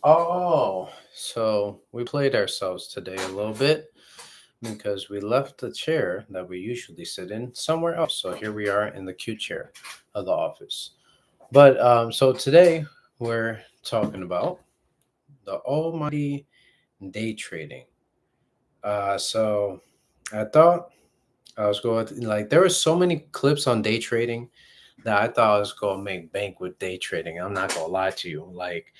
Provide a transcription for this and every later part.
Oh, so we played ourselves today a little bit because we left the chair that we usually sit in somewhere else. So here we are in the cute chair of the office. But so today we're talking about the almighty day trading. So I thought I was going to, like, there were so many clips on day trading that I thought I was going to make bank with day trading. I'm not going to lie to you. Like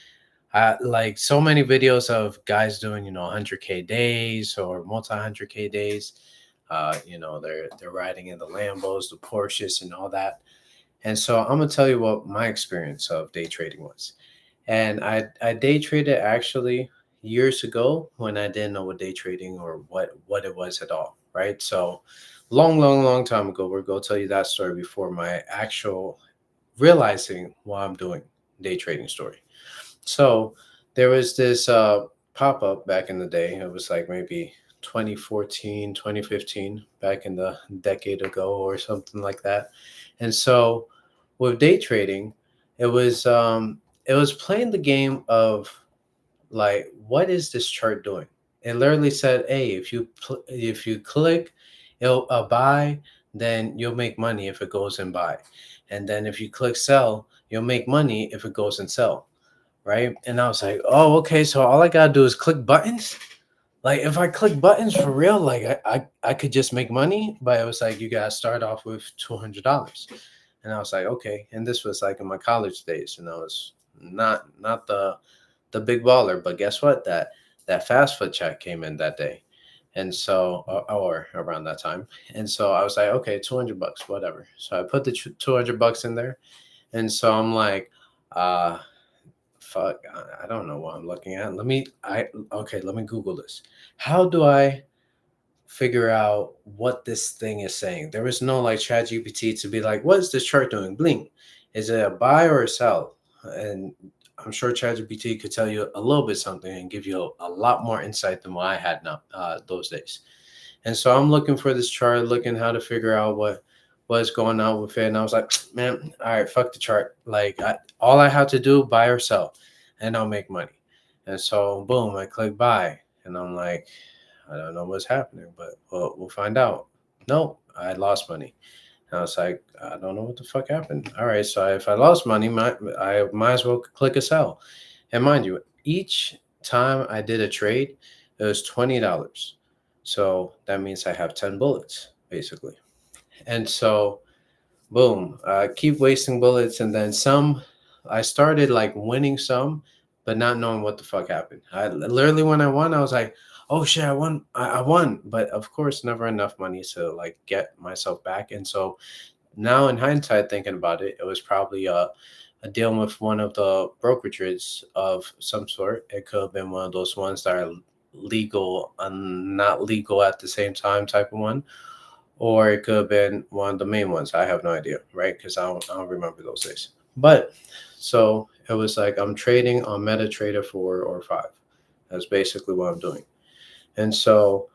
so many videos of guys doing 100K days or multi 100K days. They're riding in the Lambos, the Porsches, and all that. And so I'm gonna tell you what my experience of day trading was. And I day traded actually years ago when I didn't know what day trading or what it was at all. Right. So long time ago. We're gonna tell you that story before my actual realizing what I'm doing day trading story. So there was this pop up back in the day. It was like maybe 2014, 2015, back in the decade ago or something like that. And so with day trading, it was playing the game of like, what is this chart doing? It literally said, hey, if you click it'll buy, then you'll make money if it goes and buy, and then if you click sell, you'll make money if it goes and sell, right? And I was like, oh, okay, so all I gotta do is click buttons. Like if I click buttons for real, like I could just make money. But it was like you gotta start off with $200, and I was like, okay. And this was like in my college days, and I was not the big baller. But guess what? That fast food check came in that day, and so or around that time, and so I was like, okay, $200, whatever. So I put the $200 in there, and so I'm like, uh fuck, I don't know what I'm looking at. Let me Google this. How do I figure out what this thing is saying? There was no like chat GPT to be like, what is this chart doing? Bling. Is it a buy or a sell? And I'm sure ChatGPT could tell you a little bit something and give you a lot more insight than what I had now those days. And so I'm looking for this chart, looking how to figure out what's going on with it. And I was like, man, all right, fuck the chart. Like all I have to do, buy or sell, and I'll make money. And so boom, I click buy, and I'm like, I don't know what's happening, but we'll find out. No, I lost money. And I was like, I don't know what the fuck happened. All right, so if I lost money, I might as well click a sell. And mind you, each time I did a trade, it was $20. So that means I have 10 bullets, basically. And so, boom, I keep wasting bullets. And then some, I started like winning some, but not knowing what the fuck happened. I literally, when I won, I was like, oh shit, I won. I won. But of course, never enough money to like get myself back. And so now in hindsight, thinking about it, it was probably a deal with one of the brokerages of some sort. It could have been one of those ones that are legal and not legal at the same time type of one, or it could have been one of the main ones. I have no idea, right? Because I don't remember those days. But so it was like I'm trading on MetaTrader 4 or 5. That's basically what I'm doing. And so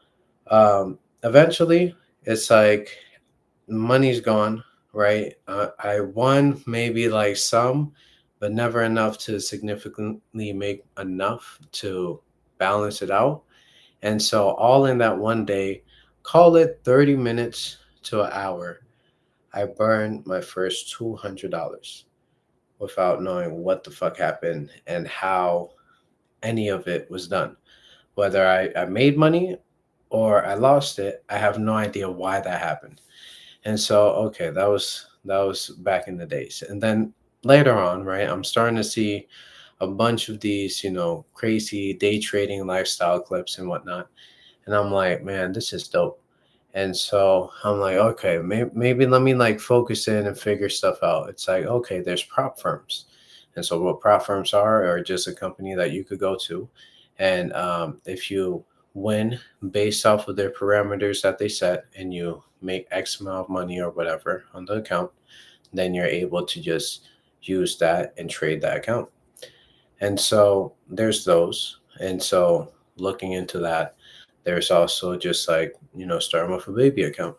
eventually, it's like money's gone, right? I won maybe like some, but never enough to significantly make enough to balance it out. And so, all in that one day, call it 30 minutes to an hour, I burned my first $200 without knowing what the fuck happened and how any of it was done. Whether I made money or I lost it, I have no idea why that happened. And so, okay, that was back in the days. And then later on, right, I'm starting to see a bunch of these, crazy day trading lifestyle clips and whatnot. And I'm like, man, this is dope. And so I'm like, okay, maybe let me like focus in and figure stuff out. It's like, okay, there's prop firms. And so what prop firms are just a company that you could go to. And if you win based off of their parameters that they set and you make X amount of money or whatever on the account, then you're able to just use that and trade that account. And so there's those. And so looking into that, there's also just like, starting with a baby account.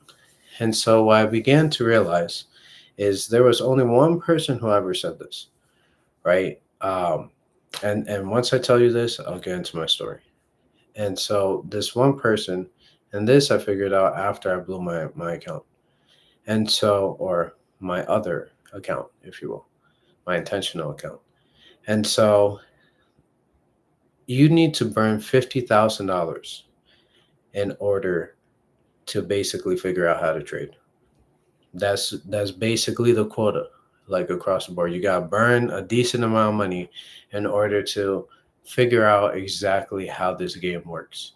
And so what I began to realize is there was only one person who ever said this, right? And once I tell you this, I'll get into my story. And so this one person, and this I figured out after I blew my account. And so, or my other account, if you will, my intentional account. And so you need to burn $50,000 in order to basically figure out how to trade. That's basically the quota, like across the board. You gotta burn a decent amount of money in order to figure out exactly how this game works.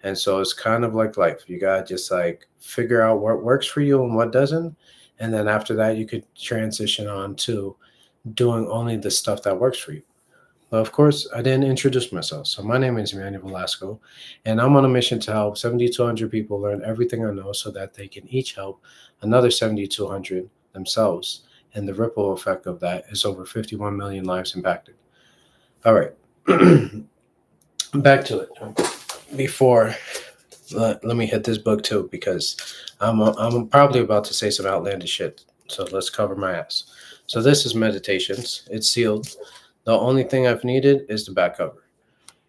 And so it's kind of like life. You gotta just like figure out what works for you and what doesn't. And then after that, you could transition on to doing only the stuff that works for you. But of course, I didn't introduce myself. So my name is Emmanuel Velasco, and I'm on a mission to help 7,200 people learn everything I know so that they can each help another 7,200 themselves. And the ripple effect of that is over 51 million lives impacted. All right, back to it. Before, let me hit this book too, because I'm probably about to say some outlandish shit. So let's cover my ass. So this is Meditations. It's sealed. The only thing I've needed is the back cover.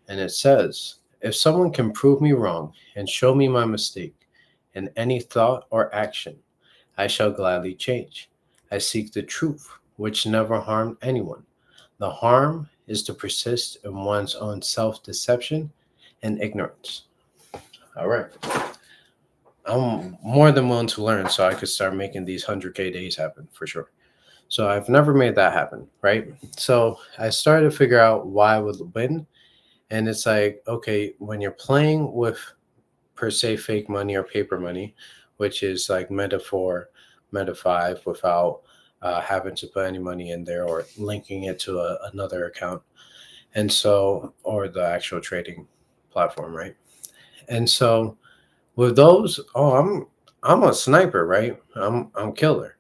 And it says, if someone can prove me wrong and show me my mistake in any thought or action, I shall gladly change. I seek the truth, which never harmed anyone. The harm is to persist in one's own self deception and ignorance. All right. I'm more than willing to learn so I could start making these 100K days happen for sure. So I've never made that happen, right? So I started to figure out why I would win. And it's like, okay, when you're playing with per se fake money or paper money, which is like Meta 5 without having to put any money in there or linking it to another account. And so, or the actual trading platform, right? And so with those, I'm a sniper, right? I'm killer.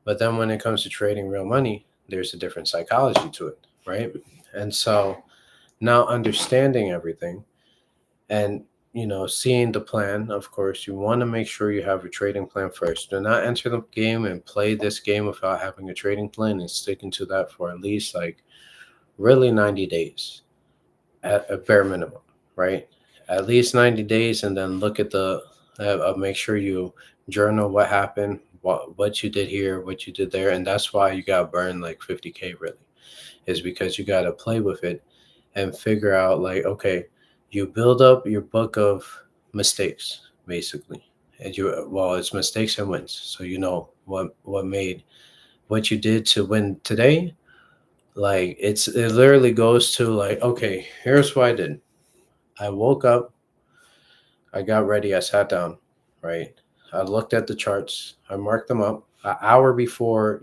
But then when it comes to trading real money, there's a different psychology to it, right? And so now understanding everything and seeing the plan, of course you want to make sure you have a trading plan first. Do not enter the game and play this game without having a trading plan and sticking to that for at least like really 90 days at a bare minimum, right? At least 90 days, and then look at the make sure you journal what happened, what you did here, what you did there. And that's why you got burn like 50K really, is because you got to play with it and figure out like, okay, you build up your book of mistakes basically. And it's mistakes and wins. So you know what made what you did to win today. Like it literally goes to like, okay, here's what I did. I woke up, I got ready, I sat down, right? I looked at the charts, I marked them up an hour before,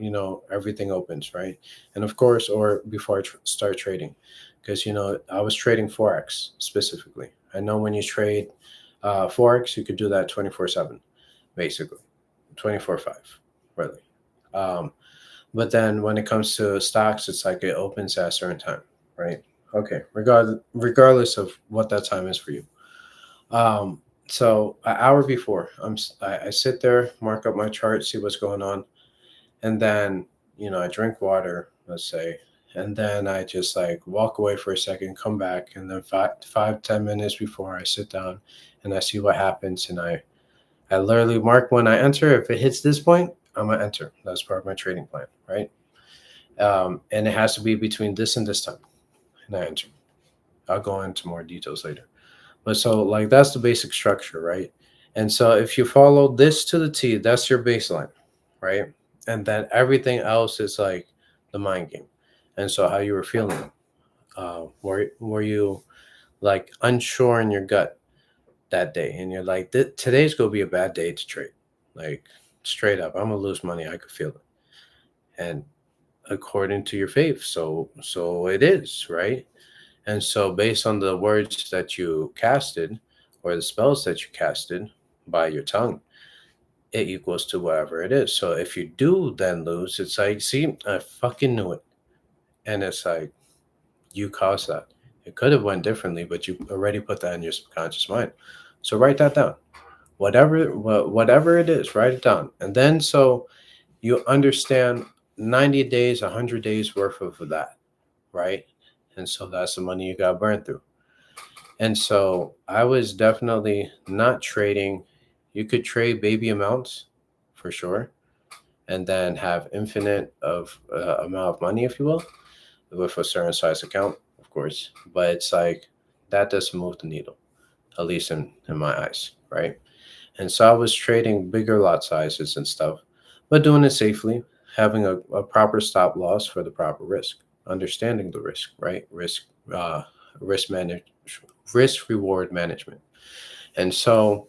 everything opens, right? And of course, or before I start trading, because, I was trading Forex specifically. I know when you trade Forex, you could do that 24/7, basically, 24/5, really. Um, but then when it comes to stocks, it's like it opens at a certain time, right? Okay, regardless of what that time is for you. So an hour before, I sit there, mark up my chart, see what's going on, and then I drink water, let's say, and then I just like walk away for a second, come back, and then 5, 10 minutes before I sit down, and I see what happens, and I literally mark when I enter. If it hits this point, I'm gonna enter. That's part of my trading plan, right? And it has to be between this and this time, and I enter. I'll go into more details later. But so like that's the basic structure, right? And so if you follow this to the T, that's your baseline, right? And then everything else is like the mind game. And so how you were feeling, were you like unsure in your gut that day, and you're like, today's gonna be a bad day to trade, like straight up, I'm gonna lose money. I could feel it, and according to your faith, so it is, right? And so, based on the words that you casted or the spells that you casted by your tongue, it equals to whatever it is. So, if you do then lose, it's like, see, I fucking knew it. And it's like, you caused that. It could have went differently, but you already put that in your subconscious mind. So, write that down. Whatever it is, write it down. And then, so you understand 90 days, 100 days worth of that, right? And so that's the money you got burned through. And so I was definitely not trading. You could trade baby amounts for sure, and then have infinite of amount of money, if you will, with a certain size account, of course. But it's like that doesn't move the needle, at least in my eyes, right? And so I was trading bigger lot sizes and stuff, but doing it safely, having a proper stop loss for the proper risk, understanding the risk, right? Uh, risk manage, risk reward management. And so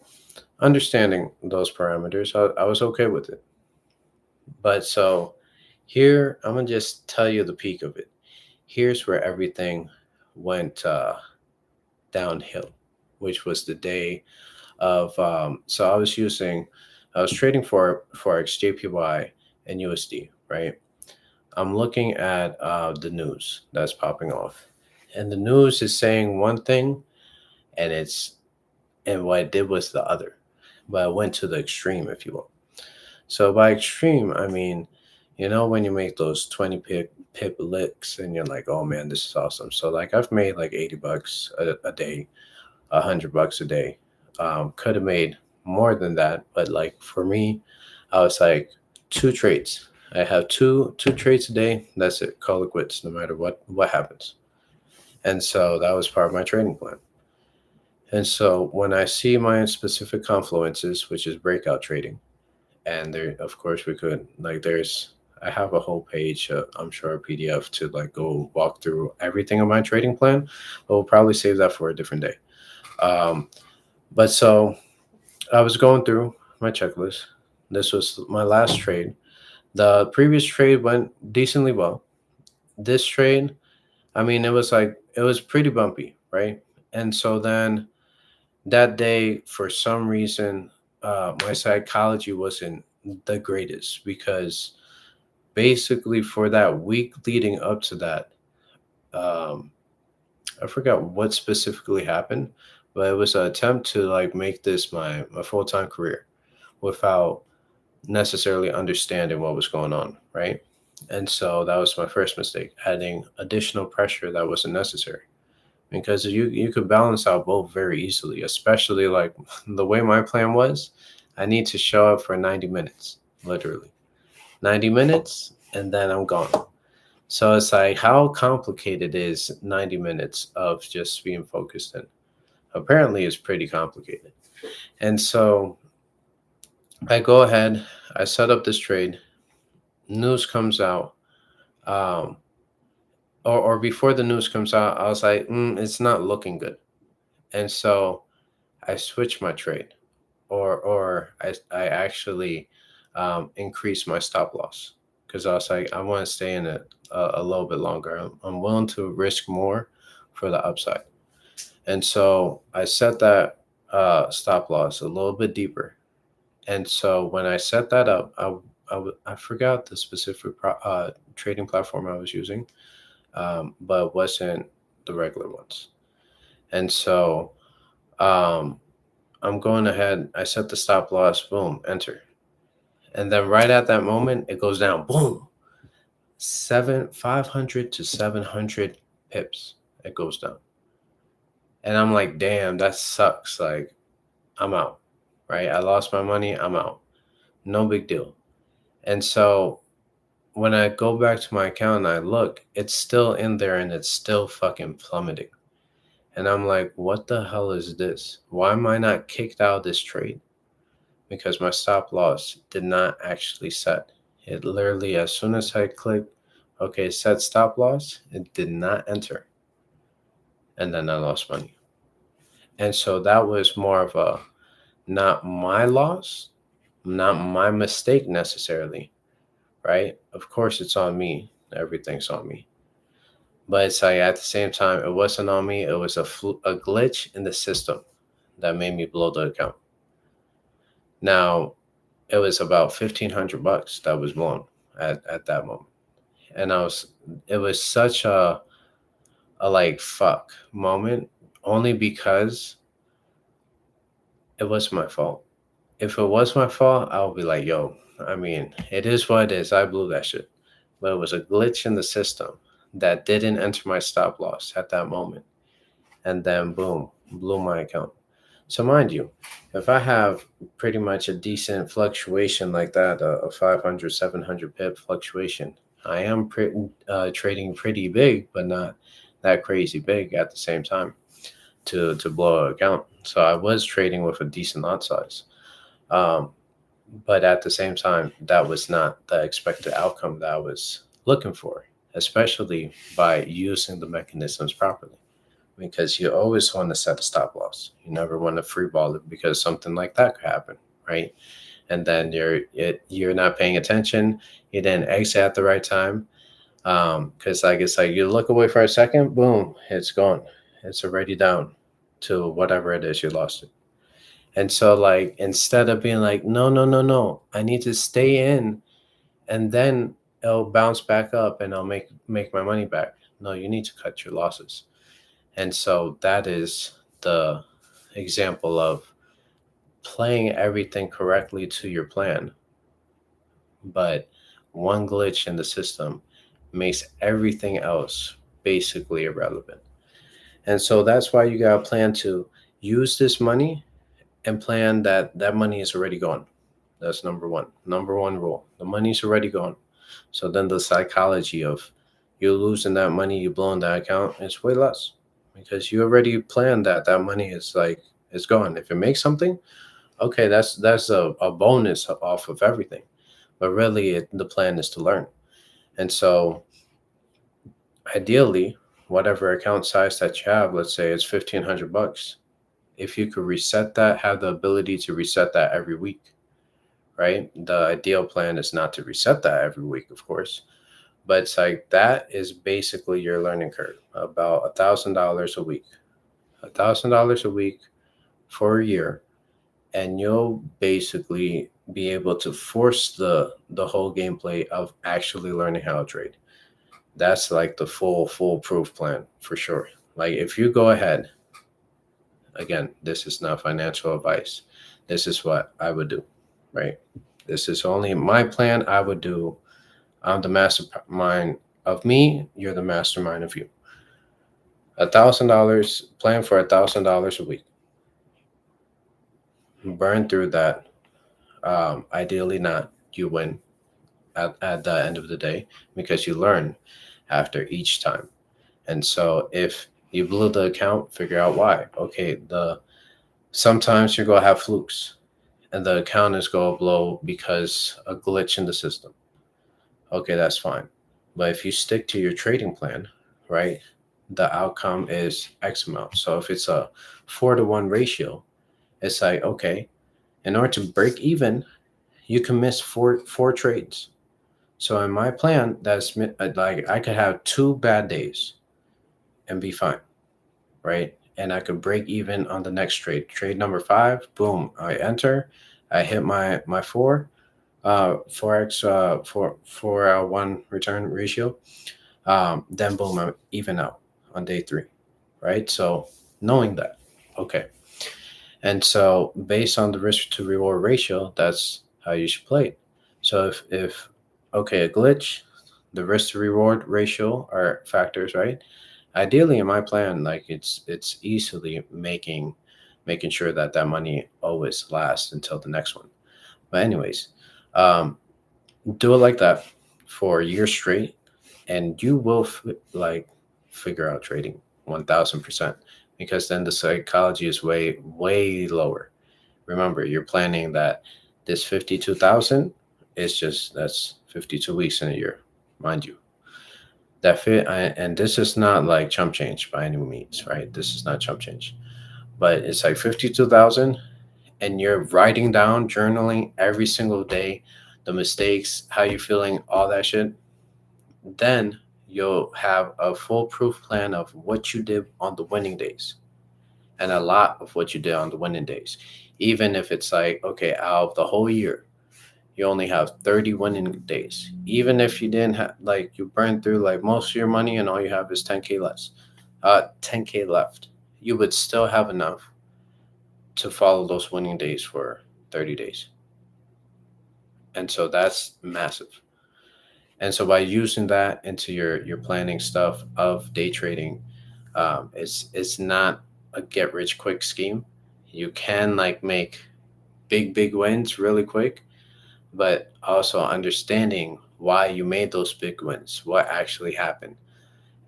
understanding those parameters, I was okay with it. But so here, I'm gonna just tell you the peak of it. Here's where everything went downhill, which was the day of. So I was trading for Forex, JPY, and USD, right? I'm looking at the news that's popping off, and the news is saying one thing, and what it did was the other, but it went to the extreme, if you will. So by extreme, I mean, when you make those 20 pip licks and you're like, oh man, this is awesome. So like I've made like $80 a day, $100 a day. Could have made more than that, but like for me, I was like two trades. I have two trades a day. That's it. Call it quits, no matter what happens. And so that was part of my trading plan. And so when I see my specific confluences, which is breakout trading, and there of course we could like there's I have a whole page, I'm sure, a PDF to like go walk through everything on my trading plan, but we'll probably save that for a different day. um, but so I was going through my checklist. This was my last trade. The previous trade went decently well. This trade, I mean, it was pretty bumpy, right? And so then that day, for some reason, my psychology wasn't the greatest because basically for that week leading up to that, um, I forgot what specifically happened, but it was an attempt to like make this my full time career without necessarily understanding what was going on, right? And so that was my first mistake, adding additional pressure that wasn't necessary. Because you could balance out both very easily, especially like the way my plan was. I need to show up for 90 minutes, literally 90 minutes, and then I'm gone. So it's like, how complicated is 90 minutes of just being focused in? Apparently, it's pretty complicated. And so I go ahead, I set up this trade, news comes out, um, or before the news comes out, I was like, it's not looking good. And so I switch my trade, or I actually increase my stop loss because I was like, I want to stay in it a little bit longer. I'm willing to risk more for the upside. And so I set that stop loss a little bit deeper. And so when I set that up, I forgot the specific trading platform I was using, but it wasn't the regular ones. And so um, I'm going ahead. I set the stop loss. Boom, enter. And then right at that moment, it goes down. Boom, 500 to 700 pips. It goes down, and I'm like, damn, that sucks. Like, I'm out. Right? I lost my money. I'm out. No big deal. And so when I go back to my account and I look, it's still in there and it's still fucking plummeting. And I'm like, what the hell is this? Why am I not kicked out of this trade? Because my stop loss did not actually set. It literally, as soon as I clicked, okay, set stop loss, it did not enter. And then I lost money. And so that was more of a not my loss, not my mistake necessarily, right? Of course, it's on me. Everything's on me. But it's like at the same time, it wasn't on me. It was a glitch in the system that made me blow the account. Now, it was about $1,500 that was blown at that moment. And it was such a like fuck moment, only because it was my fault. If it was my fault, I would be like, yo, I mean, it is what it is. I blew that shit. But it was a glitch in the system that didn't enter my stop loss at that moment. And then boom, blew my account. So mind you, if I have pretty much a decent fluctuation like that, a 500, 700 pip fluctuation, I am trading pretty big, but not that crazy big at the same time to blow an account. So I was trading with a decent lot size. Um, but at the same time, that was not the expected outcome that I was looking for, especially by using the mechanisms properly. Because you always want to set a stop loss. You never want to free ball it because something like that could happen, right? And then you're not paying attention. You didn't exit at the right time. Because like it's like you look away for a second, boom, it's gone. It's already down to whatever it is you lost it. And so like instead of being like, no, no, no, no, I need to stay in and then it'll bounce back up and I'll make my money back. No, you need to cut your losses. And so that is the example of playing everything correctly to your plan, but one glitch in the system makes everything else basically irrelevant. And so that's why you got to plan to use this money and plan that that money is already gone. That's number one. Number one rule. The money's already gone. So then the psychology of you losing that money, you blowing that account, it's way less because you already planned that that money is like it's gone. If it makes something, okay, that's a bonus off of everything. But really, the plan is to learn. And so ideally, whatever account size that you have, let's say it's $1,500. If you could reset that, have the ability to reset that every week, right? The ideal plan is not to reset that every week, of course, but it's like that is basically your learning curve, about $1,000 a week, $1,000 a week for a year, and you'll basically be able to force the whole gameplay of actually learning how to trade. That's like the foolproof plan for sure. Like if you go ahead, again, this is not financial advice. This is what I would do, right? This is only my plan. I would do. I'm the mastermind of me. You're the mastermind of you. $1,000 plan for $1,000 a week. Burn through that. Ideally, not you win at the end of the day because you learn after each time. And so if you blew the account, figure out why. Okay, the sometimes you're gonna have flukes and the account is gonna blow because a glitch in the system. Okay, that's fine. But if you stick to your trading plan, right, the outcome is X amount. So if it's a 4-to-1 ratio, it's like, okay, in order to break even, you can miss four trades. So in my plan, that's like I could have 2 bad days and be fine, right? And I could break even on the next trade. Trade number 5, boom, I enter, I hit my forex for 1 return ratio. Then boom, I'm even out on day 3, right? So knowing that, okay, and so based on the risk to reward ratio, that's how you should play it. So if okay, a glitch, the risk to reward ratio are factors, right? Ideally, in my plan, like it's easily making sure that that money always lasts until the next one. But anyways, um, do it like that for a year straight, and you will like figure out trading 1,000% because then the psychology is way lower. Remember, you're planning that this 52,000 is just that's 52 weeks in a year, mind you. And this is not like chump change by any means, right? This is not chump change, but it's like 52,000, and you're writing down, journaling every single day, the mistakes, how you feeling, all that shit. Then you'll have a foolproof plan of what you did on the winning days and a lot of what you did on the winning days. Even if it's like, okay, out of the whole year, you only have 30 winning days. Even if you didn't have, like, you burned through like most of your money and all you have is 10K less, 10K left, you would still have enough to follow those winning days for 30 days. And so that's massive. And so by using that into your planning stuff of day trading, it's not a get rich quick scheme. You can like make big wins really quick, but also understanding why you made those big wins, what actually happened,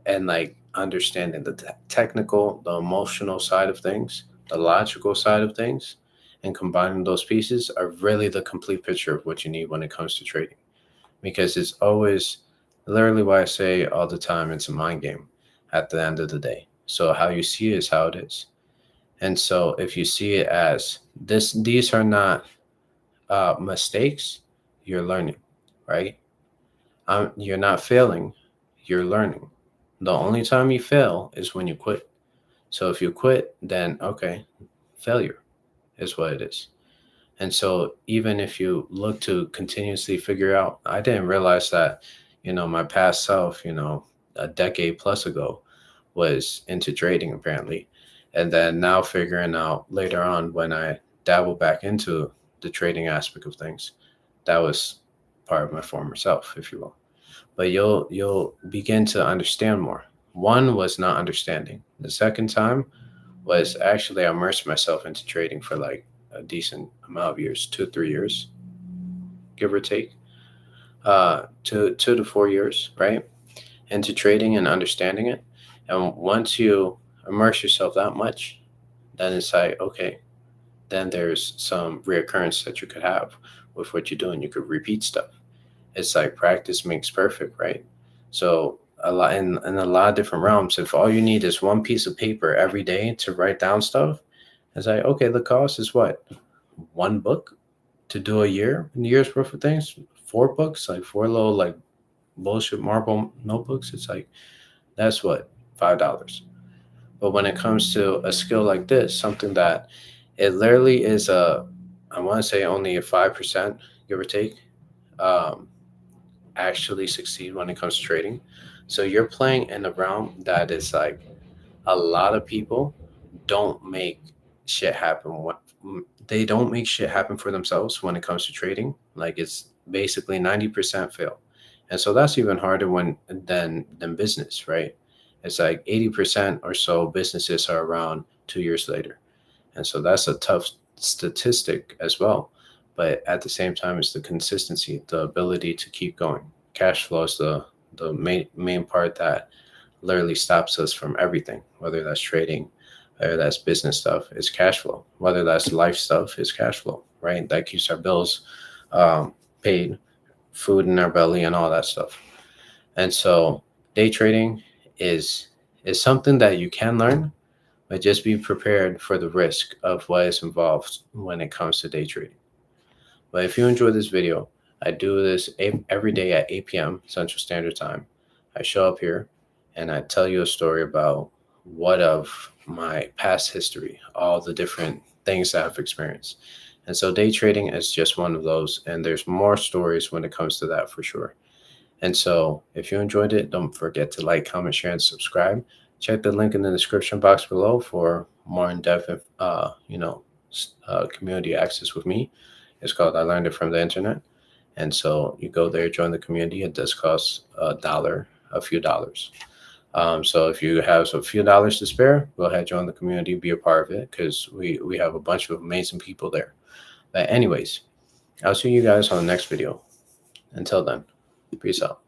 and like understanding the technical, the emotional side of things, the logical side of things, and combining those pieces are really the complete picture of what you need when it comes to trading. Because it's always literally why I say all the time, it's a mind game at the end of the day. So how you see it is how it is. And so if you see it as this, these are not mistakes, you're learning, right? You're not failing, you're learning. The only time you fail is when you quit. So if you quit, then okay, failure is what it is. And so even if you look to continuously figure out, I didn't realize that, my past self, a decade plus ago was into trading apparently. And then now figuring out later on when I dabble back into the trading aspect of things, that was part of my former self, if you will. But you'll begin to understand more. One was not understanding. The second time was actually I immersed myself into trading for like a decent amount of years, 2 3 years, give or take, 2 to 4 years, right, into trading and understanding it. And once you immerse yourself that much, then it's like okay, then there's some reoccurrence that you could have with what you're doing. You could repeat stuff. It's like practice makes perfect, right? So a lot in a lot of different realms, if all you need is one piece of paper every day to write down stuff, it's like okay, the cost is what, one book to do a year's worth of things, four books, like four little like bullshit marble notebooks. It's like that's what, $5. But when it comes to a skill like this, something that it literally is I want to say only a 5%, give or take, um, actually succeed when it comes to trading. So you're playing in a realm that is like a lot of people don't make shit happen. They don't make shit happen for themselves when it comes to trading. Like it's basically 90% fail. And so that's even harder when than business, right? It's like 80% or so businesses are around 2 years later. And so that's a tough statistic as well. But at the same time, it's the consistency, the ability to keep going. Cash flow is the main part that literally stops us from everything, whether that's trading, whether that's business stuff, is cash flow. Whether that's life stuff, is cash flow, right? That keeps our bills paid, food in our belly, and all that stuff. And so day trading is is something that you can learn, but just be prepared for the risk of what is involved when it comes to day trading. But if you enjoyed this video, I do this every day at 8 p.m. Central Standard Time. I show up here and I tell you a story about what of my past history, all the different things that I've experienced. And so day trading is just one of those. And there's more stories when it comes to that for sure. And so if you enjoyed it, don't forget to like, comment, share, and subscribe. Check the link in the description box below for more in-depth, community access with me. It's called I Learned It from the Internet. And so you go there, join the community. It does cost $1, a few dollars. So if you have a few dollars to spare, go ahead, join the community, be a part of it, because we have a bunch of amazing people there. But anyways, I'll see you guys on the next video. Until then, peace out.